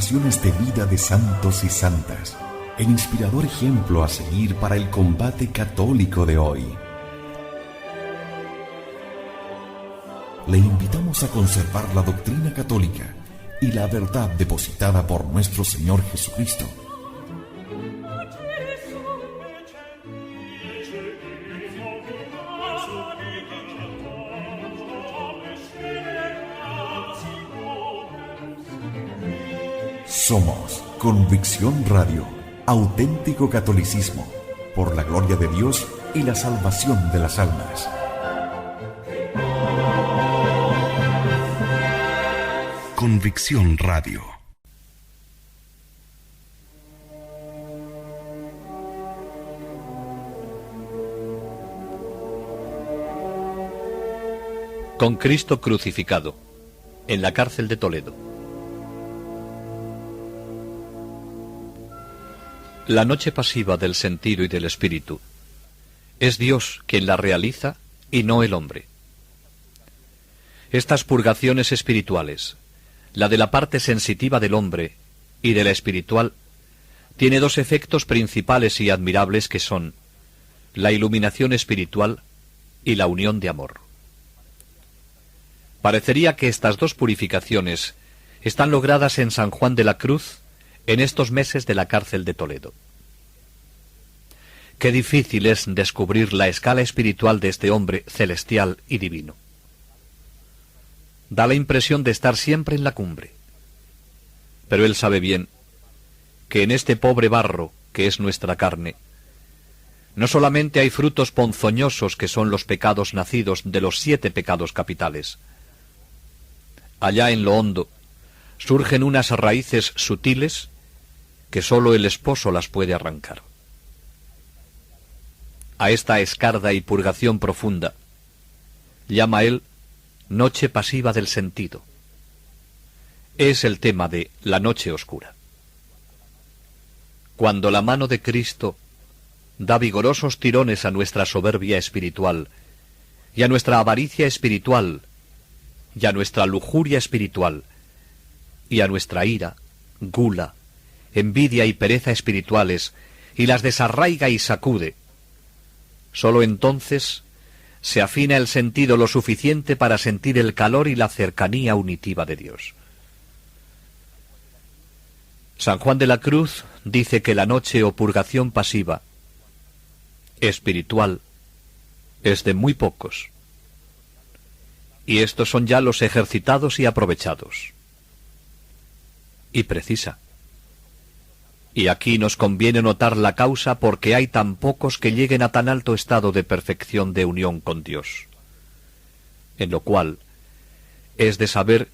transformaciones de vida de santos y santas, el inspirador ejemplo a seguir para el combate católico de hoy. Le invitamos a conservar la doctrina católica y la verdad depositada por nuestro Señor Jesucristo. Somos Convicción Radio, auténtico catolicismo, por la gloria de Dios y la salvación de las almas. Convicción Radio. Con Cristo crucificado, en la cárcel de Toledo. La noche pasiva del sentido y del espíritu es Dios quien la realiza y no el hombre. Estas purgaciones espirituales, la de la parte sensitiva del hombre y de la espiritual, tiene dos efectos principales y admirables que son la iluminación espiritual y la unión de amor. Parecería que estas dos purificaciones están logradas en San Juan de la Cruz en estos meses de la cárcel de Toledo. Qué difícil es descubrir la escala espiritual de este hombre celestial y divino. Da la impresión de estar siempre en la cumbre. Pero él sabe bien que en este pobre barro que es nuestra carne, no solamente hay frutos ponzoñosos que son los pecados nacidos de los 7 pecados capitales. Allá en lo hondo surgen unas raíces sutiles que sólo el esposo las puede arrancar. A esta escarda y purgación profunda llama él noche pasiva del sentido. Es el tema de la noche oscura. Cuando la mano de Cristo da vigorosos tirones a nuestra soberbia espiritual y a nuestra avaricia espiritual y a nuestra lujuria espiritual y a nuestra ira, gula, envidia y pereza espirituales, y las desarraiga y sacude, sólo entonces se afina el sentido lo suficiente para sentir el calor y la cercanía unitiva de Dios. San Juan de la Cruz dice que la noche o purgación pasiva, espiritual, es de muy pocos, y estos son ya los ejercitados y aprovechados. Y precisa. Y aquí nos conviene notar la causa porque hay tan pocos que lleguen a tan alto estado de perfección de unión con Dios. En lo cual es de saber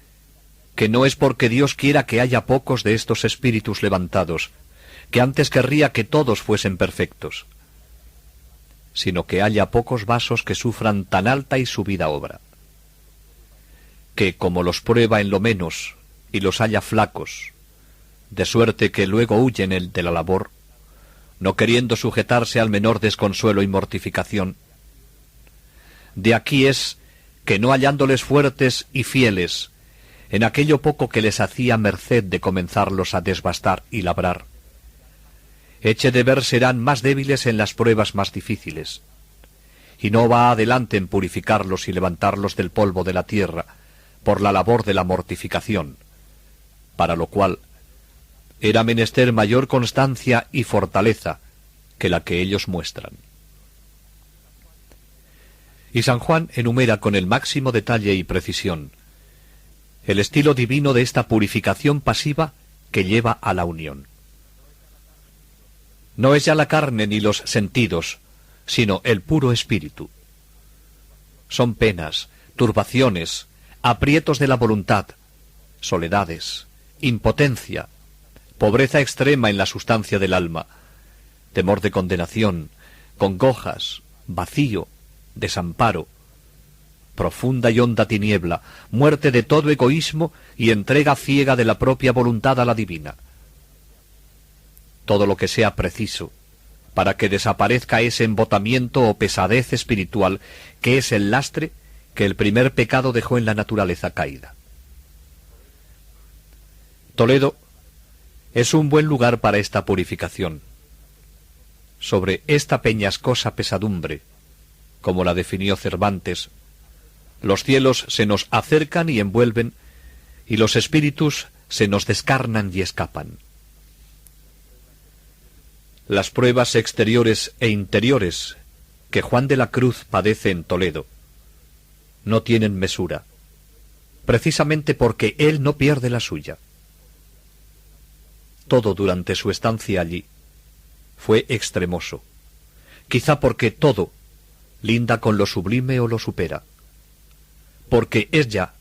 que no es porque Dios quiera que haya pocos de estos espíritus levantados, que antes querría que todos fuesen perfectos, sino que haya pocos vasos que sufran tan alta y subida obra, que como los prueba en lo menos y los halla flacos, de suerte que luego huyen el de la labor, no queriendo sujetarse al menor desconsuelo y mortificación. De aquí es que no hallándoles fuertes y fieles en aquello poco que les hacía merced de comenzarlos a desbastar y labrar, eche de ver serán más débiles en las pruebas más difíciles, y no va adelante en purificarlos y levantarlos del polvo de la tierra por la labor de la mortificación, para lo cual era menester mayor constancia y fortaleza que la que ellos muestran. Y San Juan enumera con el máximo detalle y precisión el estilo divino de esta purificación pasiva que lleva a la unión. No es ya la carne ni los sentidos, sino el puro espíritu. Son penas, turbaciones, aprietos de la voluntad, soledades, impotencia, pobreza extrema en la sustancia del alma, temor de condenación, congojas, vacío, desamparo, profunda y honda tiniebla, muerte de todo egoísmo y entrega ciega de la propia voluntad a la divina. Todo lo que sea preciso para que desaparezca ese embotamiento o pesadez espiritual que es el lastre que el primer pecado dejó en la naturaleza caída. Toledo es un buen lugar para esta purificación. Sobre esta peñascosa pesadumbre, como la definió Cervantes, los cielos se nos acercan y envuelven, y los espíritus se nos descarnan y escapan. Las pruebas exteriores e interiores que Juan de la Cruz padece en Toledo no tienen mesura, precisamente porque él no pierde la suya. Todo durante su estancia allí fue extremoso, quizá porque todo linda con lo sublime o lo supera, porque es ya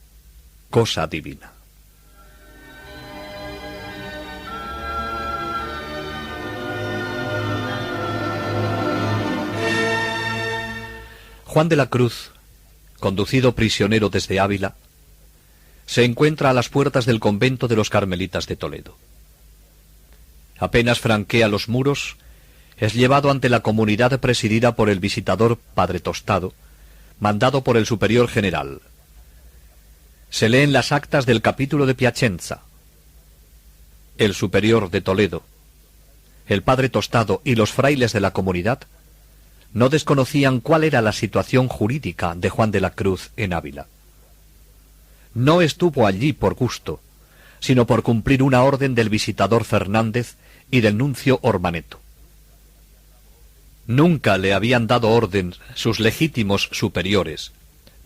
cosa divina. Juan de la Cruz, conducido prisionero desde Ávila, se encuentra a las puertas del convento de los Carmelitas de Toledo. Apenas franquea los muros, es llevado ante la comunidad presidida por el visitador Padre Tostado, mandado por el superior general. Se leen las actas del capítulo de Piacenza. El superior de Toledo, el Padre Tostado y los frailes de la comunidad no desconocían cuál era la situación jurídica de Juan de la Cruz en Ávila. No estuvo allí por gusto, sino por cumplir una orden del visitador Fernández y del nuncio Ormaneto. Nunca le habían dado orden sus legítimos superiores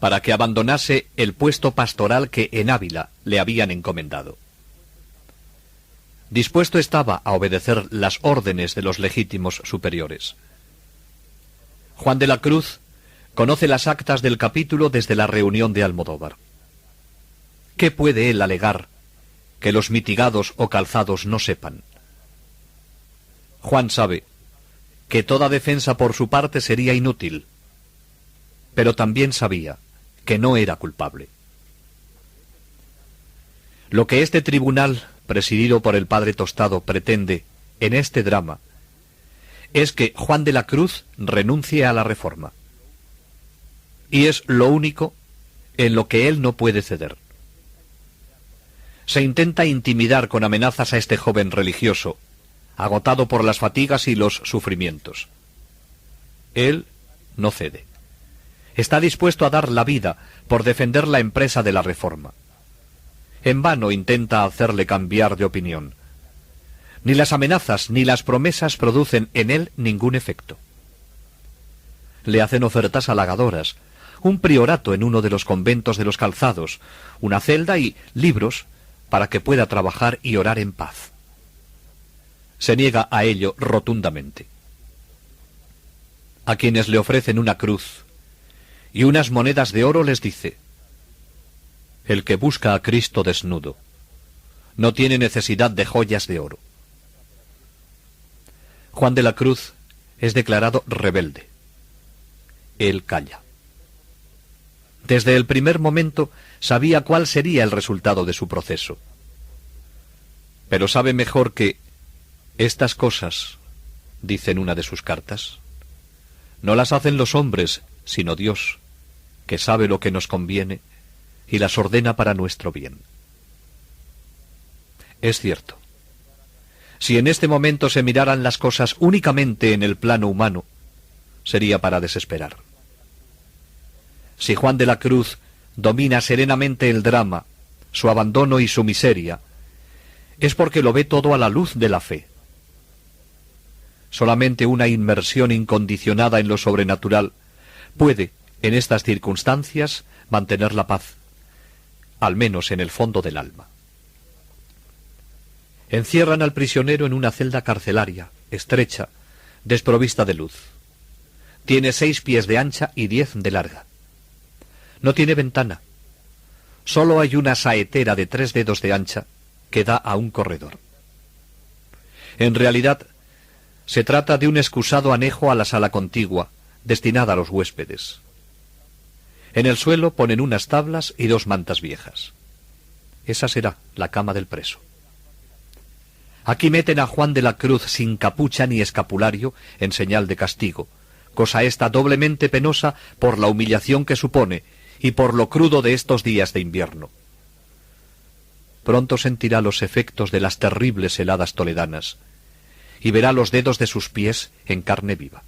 para que abandonase el puesto pastoral que en Ávila le habían encomendado. Dispuesto estaba a obedecer las órdenes de los legítimos superiores. Juan de la Cruz conoce las actas del capítulo desde la reunión de Almodóvar. ¿Qué puede él alegar que los mitigados o calzados no sepan? Juan sabe que toda defensa por su parte sería inútil, pero también sabía que no era culpable. Lo que este tribunal, presidido por el Padre Tostado, pretende en este drama es que Juan de la Cruz renuncie a la reforma. Y es lo único en lo que él no puede ceder. Se intenta intimidar con amenazas a este joven religioso, agotado por las fatigas y los sufrimientos. Él no cede. Está dispuesto a dar la vida por defender la empresa de la reforma. En vano intenta hacerle cambiar de opinión. Ni las amenazas ni las promesas producen en él ningún efecto. Le hacen ofertas halagadoras, un priorato en uno de los conventos de los Calzados, una celda y libros para que pueda trabajar y orar en paz. Se niega a ello rotundamente. A quienes le ofrecen una cruz y unas monedas de oro les dice: el que busca a Cristo desnudo no tiene necesidad de joyas de oro. Juan de la Cruz es declarado rebelde. Él calla. Desde el primer momento sabía cuál sería el resultado de su proceso. Pero sabe mejor que estas cosas, dice en una de sus cartas, no las hacen los hombres, sino Dios, que sabe lo que nos conviene y las ordena para nuestro bien. Es cierto. Si en este momento se miraran las cosas únicamente en el plano humano, sería para desesperar. Si Juan de la Cruz domina serenamente el drama, su abandono y su miseria, es porque lo ve todo a la luz de la fe. Solamente una inmersión incondicionada en lo sobrenatural puede, en estas circunstancias, mantener la paz, al menos en el fondo del alma. Encierran al prisionero en una celda carcelaria, estrecha, desprovista de luz. Tiene 6 pies de ancha y 10 de larga. No tiene ventana. Solo hay una saetera de 3 dedos de ancha que da a un corredor. En realidad, se trata de un excusado anejo a la sala contigua, destinada a los huéspedes. En el suelo ponen unas tablas y 2 mantas viejas. Esa será la cama del preso. Aquí meten a Juan de la Cruz sin capucha ni escapulario en señal de castigo, cosa esta doblemente penosa por la humillación que supone y por lo crudo de estos días de invierno. pronto sentirá los efectos de las terribles heladas toledanas y verá los dedos de sus pies en carne viva.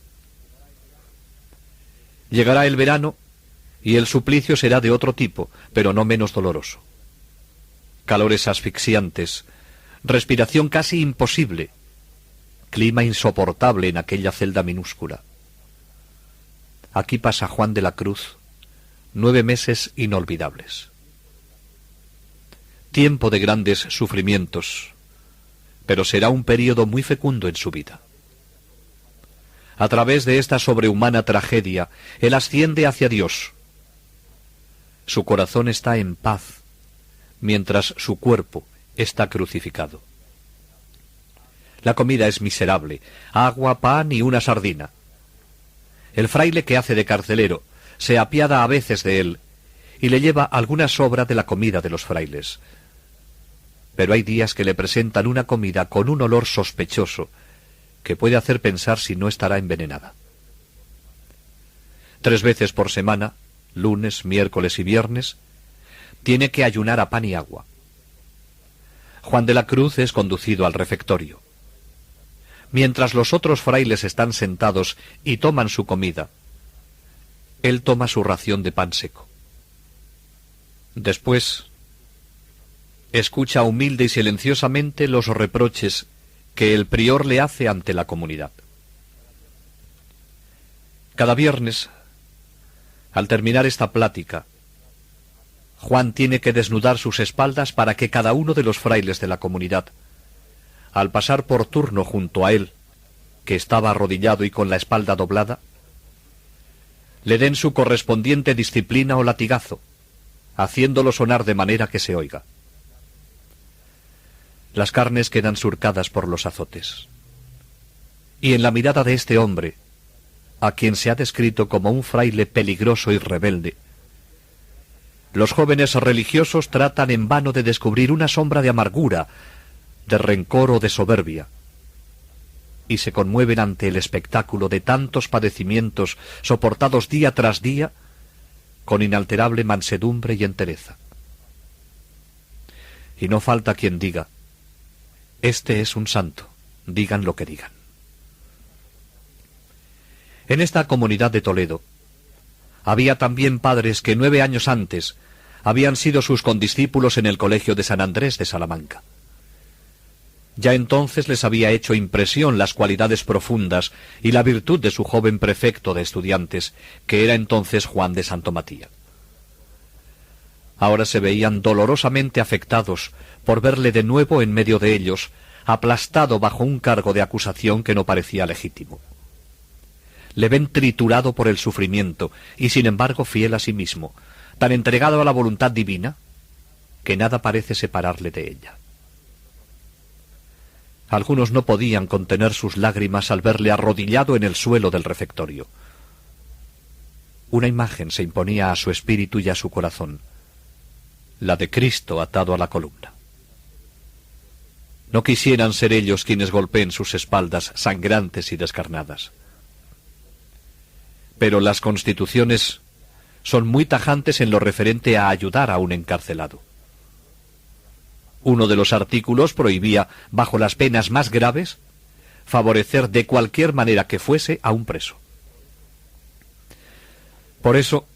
Llegará el verano y el suplicio será de otro tipo, pero no menos doloroso. Calores asfixiantes, respiración casi imposible, clima insoportable en aquella celda minúscula. Aquí pasa Juan de la Cruz 9 meses inolvidables. Tiempo de grandes sufrimientos, pero será un período muy fecundo en su vida. A través de esta sobrehumana tragedia, él asciende hacia Dios. Su corazón está en paz, mientras su cuerpo está crucificado. La comida es miserable, agua, pan y una sardina. El fraile que hace de carcelero se apiada a veces de él y le lleva alguna sobra de la comida de los frailes. Pero hay días que le presentan una comida con un olor sospechoso que puede hacer pensar si no estará envenenada. 3 veces por semana, lunes, miércoles y viernes, tiene que ayunar a pan y agua. Juan de la Cruz es conducido al refectorio. Mientras los otros frailes están sentados y toman su comida, él toma su ración de pan seco. Después, escucha humilde y silenciosamente los reproches que el prior le hace ante la comunidad. Cada viernes, al terminar esta plática, Juan tiene que desnudar sus espaldas para que cada uno de los frailes de la comunidad, al pasar por turno junto a él, que estaba arrodillado y con la espalda doblada, le den su correspondiente disciplina o latigazo, haciéndolo sonar de manera que se oiga. Las carnes quedan surcadas por los azotes. Y en la mirada de este hombre, a quien se ha descrito como un fraile peligroso y rebelde, los jóvenes religiosos tratan en vano de descubrir una sombra de amargura, de rencor o de soberbia, y se conmueven ante el espectáculo de tantos padecimientos soportados día tras día con inalterable mansedumbre y entereza. Y no falta quien diga: este es un santo, digan lo que digan. En esta comunidad de Toledo había también padres que 9 años antes habían sido sus condiscípulos en el colegio de San Andrés de Salamanca. Ya entonces les había hecho impresión las cualidades profundas y la virtud de su joven prefecto de estudiantes, que era entonces Juan de Santo Matía. Ahora se veían dolorosamente afectados por verle de nuevo en medio de ellos, aplastado bajo un cargo de acusación que no parecía legítimo. Le ven triturado por el sufrimiento y sin embargo fiel a sí mismo, tan entregado a la voluntad divina que nada parece separarle de ella. Algunos no podían contener sus lágrimas al verle arrodillado en el suelo del refectorio. Una imagen se imponía a su espíritu y a su corazón, la de Cristo atado a la columna. No quisieran ser ellos quienes golpeen sus espaldas sangrantes y descarnadas. Pero las constituciones son muy tajantes en lo referente a ayudar a un encarcelado. Uno de los artículos prohibía, bajo las penas más graves, favorecer de cualquier manera que fuese a un preso. Por eso,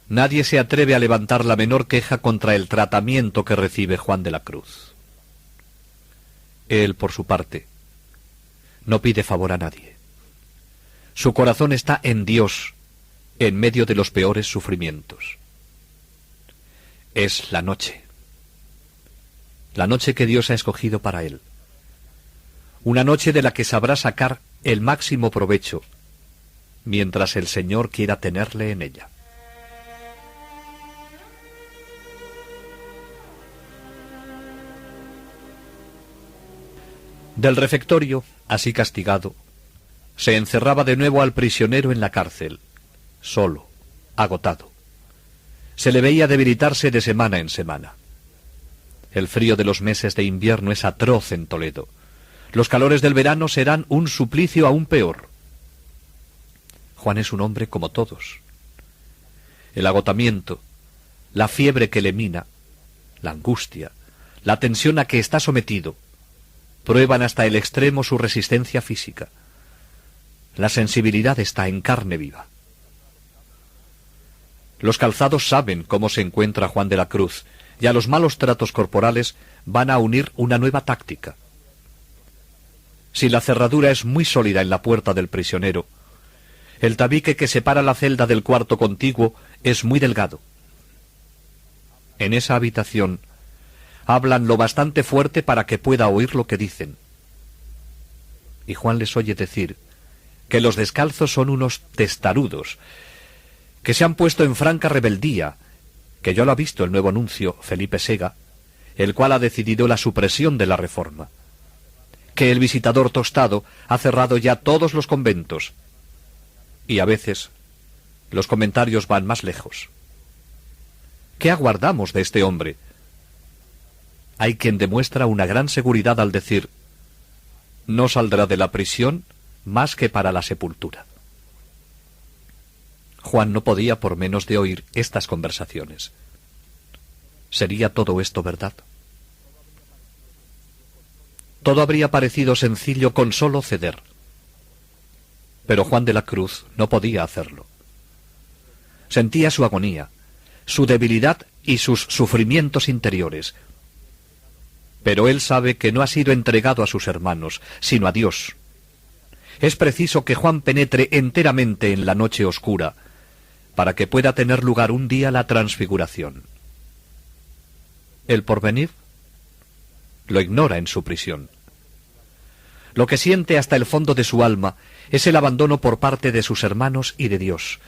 nadie se atreve a levantar la menor queja contra el tratamiento que recibe Juan de la Cruz. Él, por su parte, no pide favor a nadie. Su corazón está en Dios, en medio de los peores sufrimientos. Es la noche que Dios ha escogido para él. Una noche de la que sabrá sacar el máximo provecho, mientras el Señor quiera tenerle en ella. Del refectorio, así castigado, se encerraba de nuevo al prisionero en la cárcel, solo, agotado. Se le veía debilitarse de semana en semana. El frío de los meses de invierno es atroz en Toledo. Los calores del verano serán un suplicio aún peor. Juan es un hombre como todos. El agotamiento, la fiebre que le mina, la angustia, la tensión a que está sometido, prueban hasta el extremo su resistencia física. La sensibilidad está en carne viva. Los calzados saben cómo se encuentra Juan de la Cruz, y a los malos tratos corporales van a unir una nueva táctica. Si la cerradura es muy sólida en la puerta del prisionero, el tabique que separa la celda del cuarto contiguo es muy delgado. En esa habitación hablan lo bastante fuerte para que pueda oír lo que dicen. Y Juan les oye decir que los descalzos son unos testarudos, que se han puesto en franca rebeldía, que ya lo ha visto el nuevo nuncio Felipe Sega, el cual ha decidido la supresión de la reforma, que el visitador Tostado ha cerrado ya todos los conventos, y a veces los comentarios van más lejos. ¿Qué aguardamos de este hombre? Hay quien demuestra una gran seguridad al decir: no saldrá de la prisión más que para la sepultura. Juan no podía por menos de oír estas conversaciones. ¿Sería todo esto verdad? Todo habría parecido sencillo con solo ceder. Pero Juan de la Cruz no podía hacerlo. Sentía su agonía, su debilidad y sus sufrimientos interiores. Pero él sabe que no ha sido entregado a sus hermanos, sino a Dios. Es preciso que Juan penetre enteramente en la noche oscura, para que pueda tener lugar un día la transfiguración. El porvenir lo ignora en su prisión. Lo que siente hasta el fondo de su alma es el abandono por parte de sus hermanos y de Dios,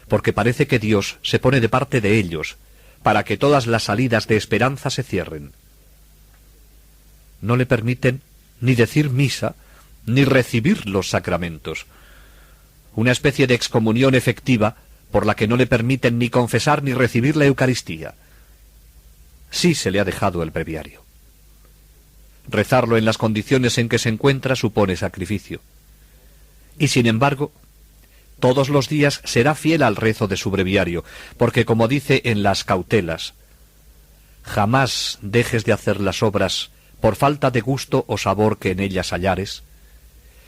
porque parece que Dios se pone de parte de ellos, para que todas las salidas de esperanza se cierren. No le permiten ni decir misa, ni recibir los sacramentos. Una especie de excomunión efectiva por la que no le permiten ni confesar ni recibir la Eucaristía. Sí se le ha dejado el breviario. Rezarlo en las condiciones en que se encuentra supone sacrificio. Y sin embargo, todos los días será fiel al rezo de su breviario, porque como dice en las cautelas: jamás dejes de hacer las obras por falta de gusto o sabor que en ellas hallares,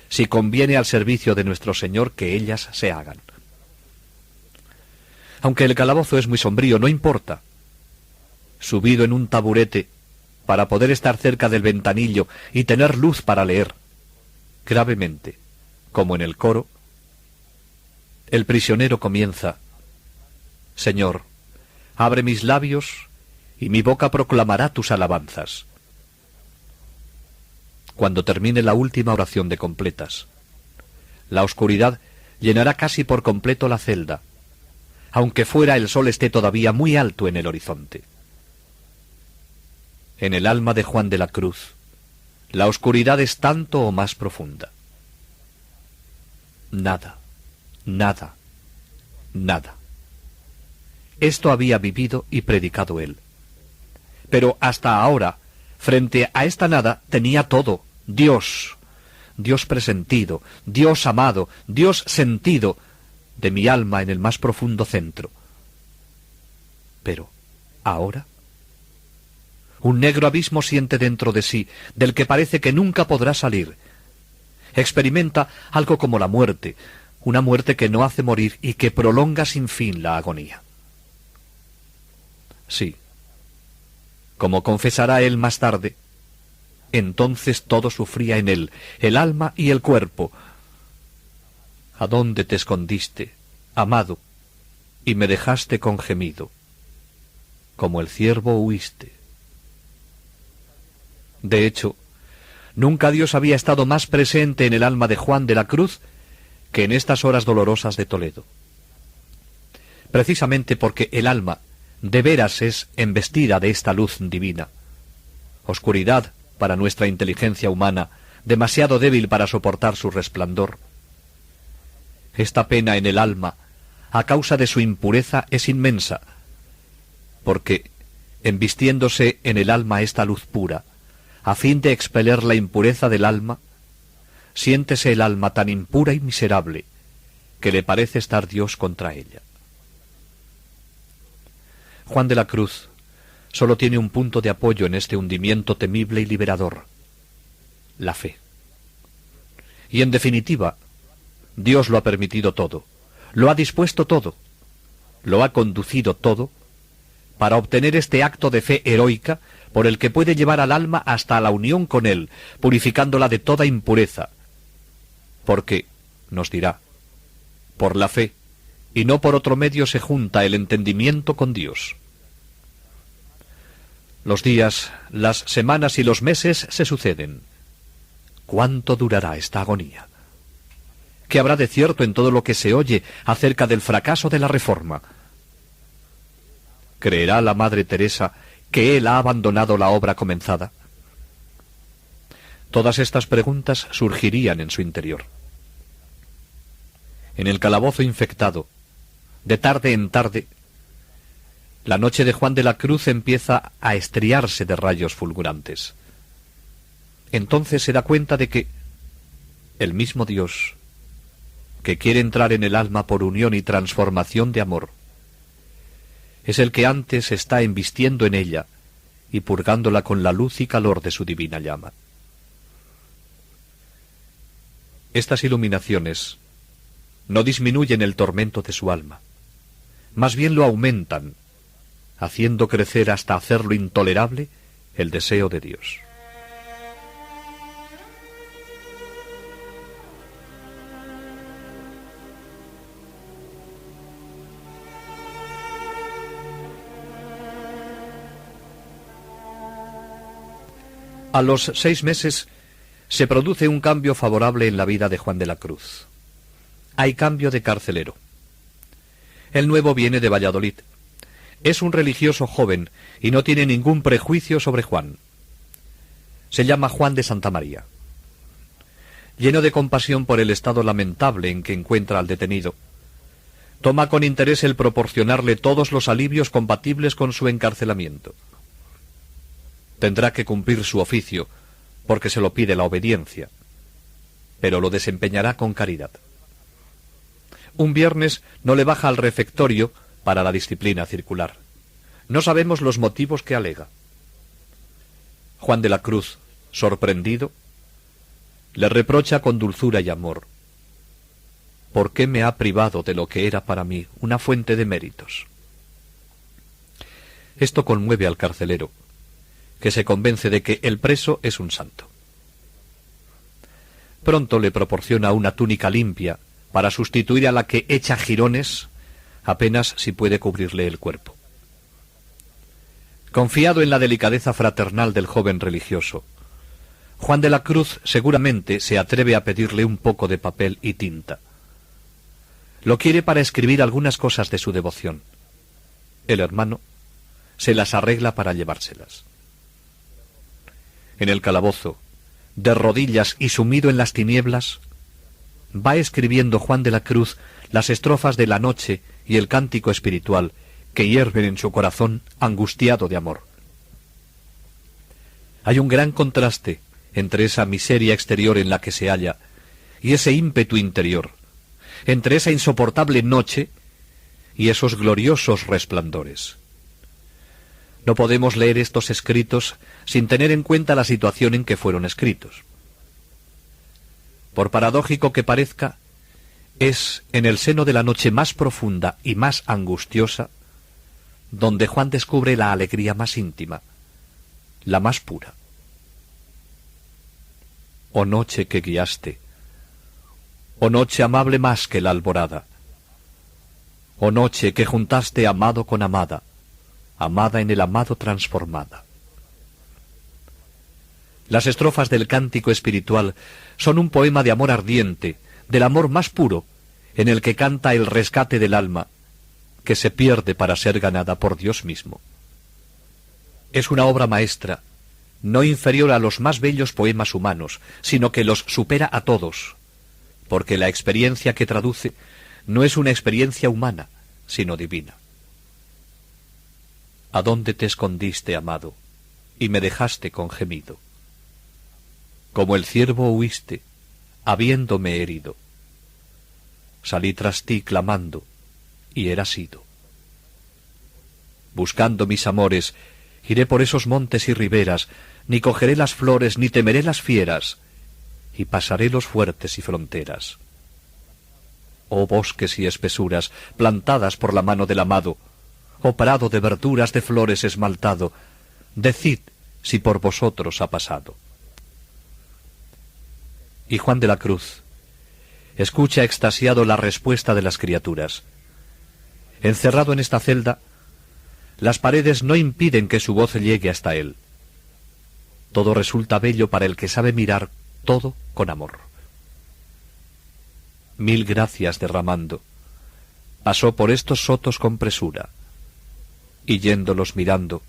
si conviene al servicio de nuestro Señor que ellas se hagan. Aunque el calabozo es muy sombrío, no importa. Subido en un taburete, para poder estar cerca del ventanillo y tener luz para leer, gravemente, como en el coro, el prisionero comienza: Señor, abre mis labios y mi boca proclamará tus alabanzas. Cuando termine la última oración de completas, la oscuridad llenará casi por completo la celda, aunque fuera el sol esté todavía muy alto en el horizonte. En el alma de Juan de la Cruz, la oscuridad es tanto o más profunda. Nada, nada, nada. Esto había vivido y predicado él. Pero hasta ahora, frente a esta nada, tenía todo: Dios, Dios presentido, Dios amado, Dios sentido, de mi alma en el más profundo centro. Pero, ahora, un negro abismo siente dentro de sí, del que parece que nunca podrá salir. Experimenta algo como la muerte, una muerte que no hace morir y que prolonga sin fin la agonía. Sí, como confesará él más tarde, entonces todo sufría en él, el alma y el cuerpo. ¿A dónde te escondiste, amado, y me dejaste con gemido? Como el ciervo huiste. De hecho, nunca Dios había estado más presente en el alma de Juan de la Cruz que en estas horas dolorosas de Toledo. Precisamente porque el alma de veras es embestida de esta luz divina. Oscuridad para nuestra inteligencia humana, demasiado débil para soportar su resplandor. Esta pena en el alma, a causa de su impureza, es inmensa, porque, embistiéndose en el alma esta luz pura, a fin de expeler la impureza del alma, siéntese el alma tan impura y miserable, que le parece estar Dios contra ella. Juan de la Cruz solo tiene un punto de apoyo en este hundimiento temible y liberador: la fe. Y en definitiva, Dios lo ha permitido todo, lo ha dispuesto todo, lo ha conducido todo, para obtener este acto de fe heroica por el que puede llevar al alma hasta la unión con Él, purificándola de toda impureza. Porque, nos dirá, por la fe, y no por otro medio se junta el entendimiento con Dios. Los días, las semanas y los meses se suceden. ¿Cuánto durará esta agonía? ¿Qué habrá de cierto en todo lo que se oye acerca del fracaso de la Reforma? ¿Creerá la Madre Teresa que Él ha abandonado la obra comenzada? Todas estas preguntas surgirían en su interior. En el calabozo infectado, de tarde en tarde, la noche de Juan de la Cruz empieza a estriarse de rayos fulgurantes. Entonces se da cuenta de que el mismo Dios, que quiere entrar en el alma por unión y transformación de amor, es el que antes está embistiendo en ella y purgándola con la luz y calor de su divina llama. Estas iluminaciones no disminuyen el tormento de su alma, más bien lo aumentan, haciendo crecer hasta hacerlo intolerable el deseo de Dios. A los 6 meses se produce un cambio favorable en la vida de Juan de la Cruz. Hay cambio de carcelero. El nuevo viene de Valladolid. Es un religioso joven y no tiene ningún prejuicio sobre Juan. Se llama Juan de Santa María. Lleno de compasión por el estado lamentable en que encuentra al detenido, toma con interés el proporcionarle todos los alivios compatibles con su encarcelamiento. Tendrá que cumplir su oficio, porque se lo pide la obediencia, pero lo desempeñará con caridad. Un viernes no le baja al refectorio para la disciplina circular. No sabemos los motivos que alega. Juan de la Cruz, sorprendido, le reprocha con dulzura y amor: ¿por qué me ha privado de lo que era para mí una fuente de méritos? Esto conmueve al carcelero, que se convence de que el preso es un santo. Pronto le proporciona una túnica limpia para sustituir a la que echa jirones apenas si puede cubrirle el cuerpo. Confiado en la delicadeza fraternal del joven religioso, Juan de la Cruz seguramente se atreve a pedirle un poco de papel y tinta. Lo quiere para escribir algunas cosas de su devoción. El hermano se las arregla para llevárselas. En el calabozo, de rodillas y sumido en las tinieblas, va escribiendo Juan de la Cruz las estrofas de la noche y el cántico espiritual que hierven en su corazón angustiado de amor. Hay un gran contraste entre esa miseria exterior en la que se halla y ese ímpetu interior, entre esa insoportable noche y esos gloriosos resplandores. No podemos leer estos escritos sin tener en cuenta la situación en que fueron escritos. Por paradójico que parezca, es en el seno de la noche más profunda y más angustiosa donde Juan descubre la alegría más íntima, la más pura. Oh noche que guiaste, oh noche amable más que la alborada, oh noche que juntaste amado con amada, amada en el amado transformada. Las estrofas del cántico espiritual son un poema de amor ardiente, del amor más puro, en el que canta el rescate del alma, que se pierde para ser ganada por Dios mismo. Es una obra maestra, no inferior a los más bellos poemas humanos, sino que los supera a todos, porque la experiencia que traduce no es una experiencia humana, sino divina. ¿A dónde te escondiste, amado, y me dejaste con gemido? Como el ciervo huiste, habiéndome herido. Salí tras ti clamando, y eras ido. Buscando mis amores, Iré por esos montes y riberas, ni cogeré las flores, ni temeré las fieras, y pasaré los fuertes y fronteras. Oh bosques y espesuras, plantadas por la mano del amado, oh prado de verduras de flores esmaltado, decid si por vosotros ha pasado. Y Juan de la Cruz escucha extasiado la respuesta de las criaturas. Encerrado en esta celda, las paredes no impiden que su voz llegue hasta él. Todo resulta bello para el que sabe mirar todo con amor. Mil gracias derramando, pasó por estos sotos con presura, y yéndolos mirando,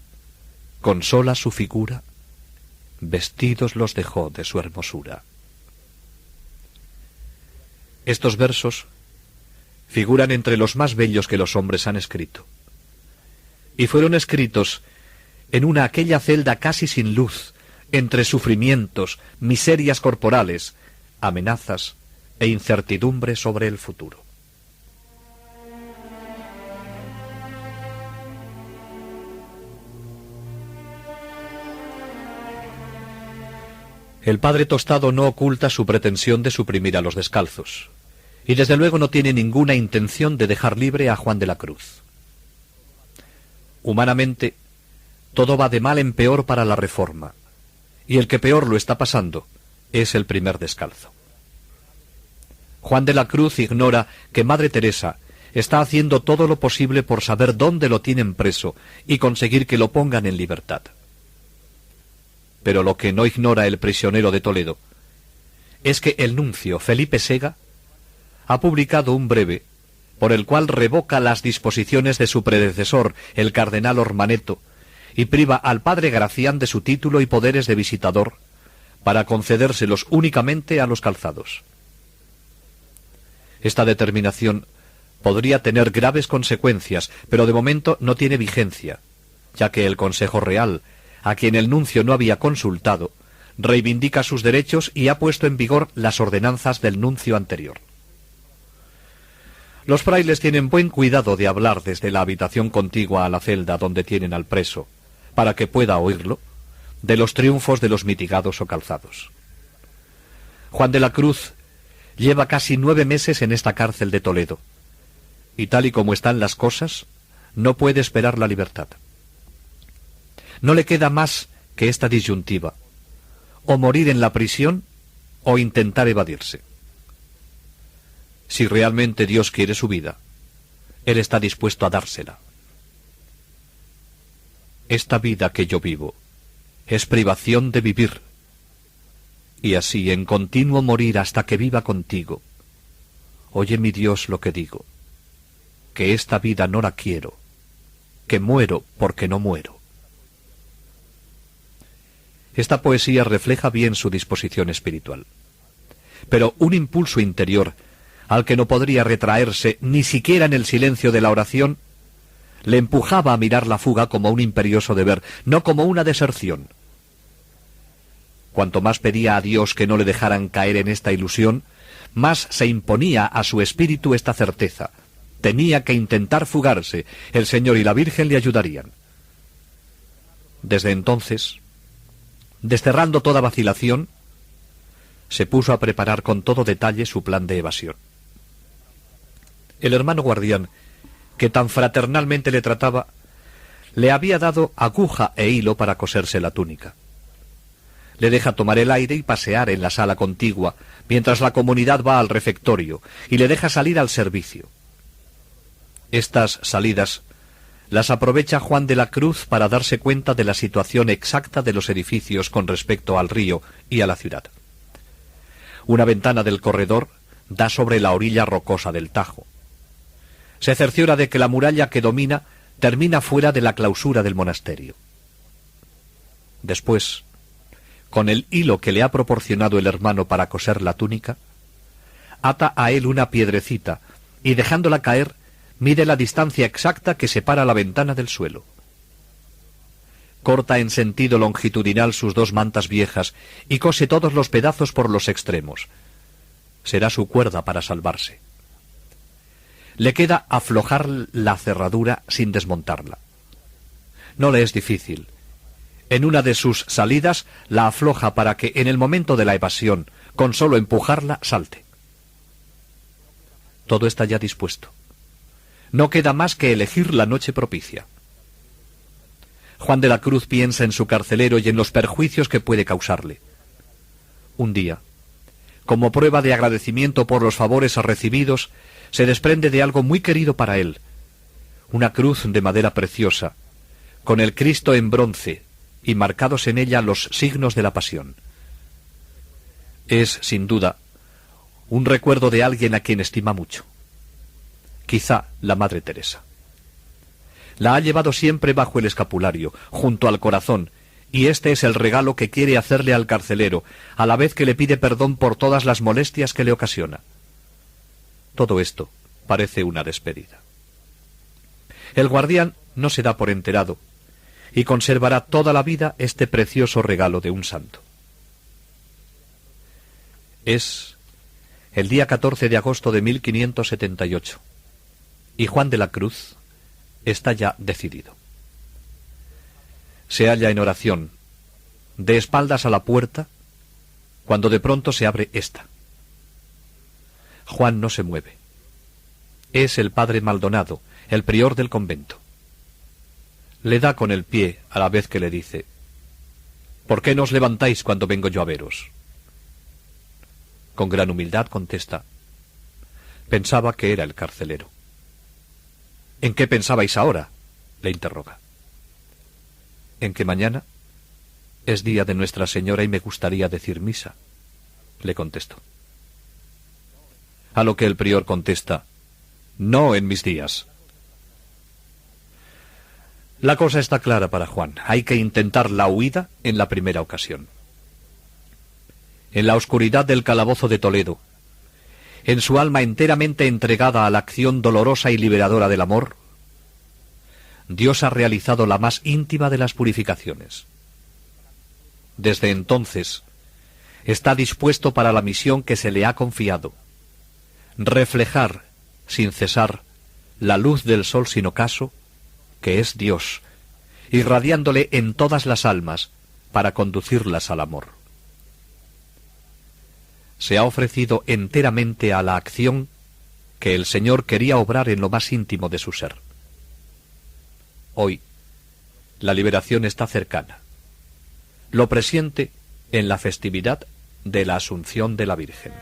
con sola su figura, vestidos los dejó de su hermosura. Estos versos figuran entre los más bellos que los hombres han escrito, y fueron escritos en aquella celda casi sin luz, entre sufrimientos, miserias corporales, amenazas e incertidumbre sobre el futuro. El padre Tostado no oculta su pretensión de suprimir a los descalzos, y desde luego no tiene ninguna intención de dejar libre a Juan de la Cruz. Humanamente, todo va de mal en peor para la Reforma, y el que peor lo está pasando es el primer descalzo. Juan de la Cruz ignora que Madre Teresa está haciendo todo lo posible por saber dónde lo tienen preso y conseguir que lo pongan en libertad. Pero lo que no ignora el prisionero de Toledo es que el nuncio Felipe Sega ha publicado un breve por el cual revoca las disposiciones de su predecesor, el cardenal Ormaneto, y priva al padre Gracián de su título y poderes de visitador para concedérselos únicamente a los calzados. Esta determinación podría tener graves consecuencias, pero de momento no tiene vigencia, ya que el Consejo Real, a quien el nuncio no había consultado, reivindica sus derechos y ha puesto en vigor las ordenanzas del nuncio anterior. Los frailes tienen buen cuidado de hablar desde la habitación contigua a la celda donde tienen al preso, para que pueda oírlo, de los triunfos de los mitigados o calzados. Juan de la Cruz lleva casi 9 meses en esta cárcel de Toledo, y tal y como están las cosas, no puede esperar la libertad. No le queda más que esta disyuntiva: o morir en la prisión o intentar evadirse. Si realmente Dios quiere su vida, Él está dispuesto a dársela. Esta vida que yo vivo es privación de vivir, y así en continuo morir hasta que viva contigo. Oye, mi Dios, lo que digo, que esta vida no la quiero, que muero porque no muero. Esta poesía refleja bien su disposición espiritual, pero un impulso interior, al que no podría retraerse ni siquiera en el silencio de la oración, le empujaba a mirar la fuga como un imperioso deber, no como una deserción. Cuanto más pedía a Dios que no le dejaran caer en esta ilusión, más se imponía a su espíritu esta certeza: tenía que intentar fugarse, el Señor y la Virgen le ayudarían. Desde entonces, desterrando toda vacilación, se puso a preparar con todo detalle su plan de evasión. El hermano guardián, que tan fraternalmente le trataba, le había dado aguja e hilo para coserse la túnica. Le deja tomar el aire y pasear en la sala contigua, mientras la comunidad va al refectorio, y le deja salir al servicio. Estas salidas las aprovecha Juan de la Cruz para darse cuenta de la situación exacta de los edificios con respecto al río y a la ciudad. Una ventana del corredor da sobre la orilla rocosa del Tajo. Se cerciora de que la muralla que domina termina fuera de la clausura del monasterio. Después, con el hilo que le ha proporcionado el hermano para coser la túnica, ata a él una piedrecita y, dejándola caer, mide la distancia exacta que separa la ventana del suelo. Corta en sentido longitudinal sus 2 mantas viejas y cose todos los pedazos por los extremos. Será su cuerda para salvarse. Le queda aflojar la cerradura sin desmontarla. No le es difícil, En una de sus salidas la afloja para que en el momento de la evasión, con solo empujarla, salte. Todo está ya dispuesto. No queda más que elegir la noche propicia. Juan de la Cruz piensa en su carcelero y en los perjuicios que puede causarle. Un día, como prueba de agradecimiento por los favores recibidos, se desprende de algo muy querido para él, una cruz de madera preciosa, con el Cristo en bronce y marcados en ella los signos de la pasión. Es, sin duda, un recuerdo de alguien a quien estima mucho. Quizá la Madre Teresa. La ha llevado siempre bajo el escapulario, junto al corazón, y este es el regalo que quiere hacerle al carcelero, a la vez que le pide perdón por todas las molestias que le ocasiona. Todo esto parece una despedida. El guardián no se da por enterado, y conservará toda la vida este precioso regalo de un santo. Es el día 14 de agosto de 1578, y Juan de la Cruz está ya decidido. Se halla en oración, de espaldas a la puerta, cuando de pronto se abre ésta. Juan no se mueve. Es el padre Maldonado, el prior del convento. Le da con el pie a la vez que le dice: «¿Por qué no os levantáis cuando vengo yo a veros?». Con gran humildad contesta: «Pensaba que era el carcelero». «¿En qué pensabais ahora?», le interroga. «En que mañana es día de Nuestra Señora y me gustaría decir misa», le contestó. A lo que el prior contesta: «No en mis días». La cosa está clara para Juan. Hay que intentar la huida en la primera ocasión. En la oscuridad del calabozo de Toledo, en su alma enteramente entregada a la acción dolorosa y liberadora del amor, Dios ha realizado la más íntima de las purificaciones. Desde entonces, está dispuesto para la misión que se le ha confiado: reflejar, sin cesar, la luz del sol sin ocaso, que es Dios, irradiándole en todas las almas para conducirlas al amor. Se ha ofrecido enteramente a la acción que el Señor quería obrar en lo más íntimo de su ser. Hoy, la liberación está cercana. Lo presiente en la festividad de la Asunción de la Virgen.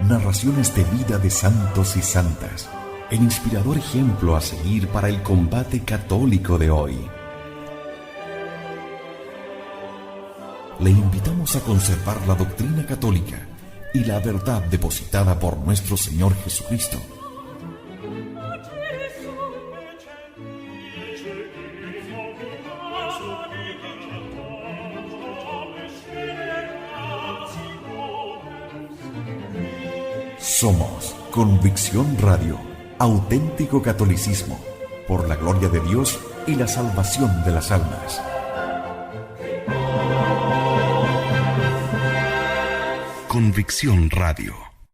Narraciones de vida de santos y santas, el inspirador ejemplo a seguir para el combate católico de hoy. Le invitamos a conservar la doctrina católica y la verdad depositada por nuestro Señor Jesucristo. Somos Convicción Radio, auténtico catolicismo, por la gloria de Dios y la salvación de las almas. Convicción Radio.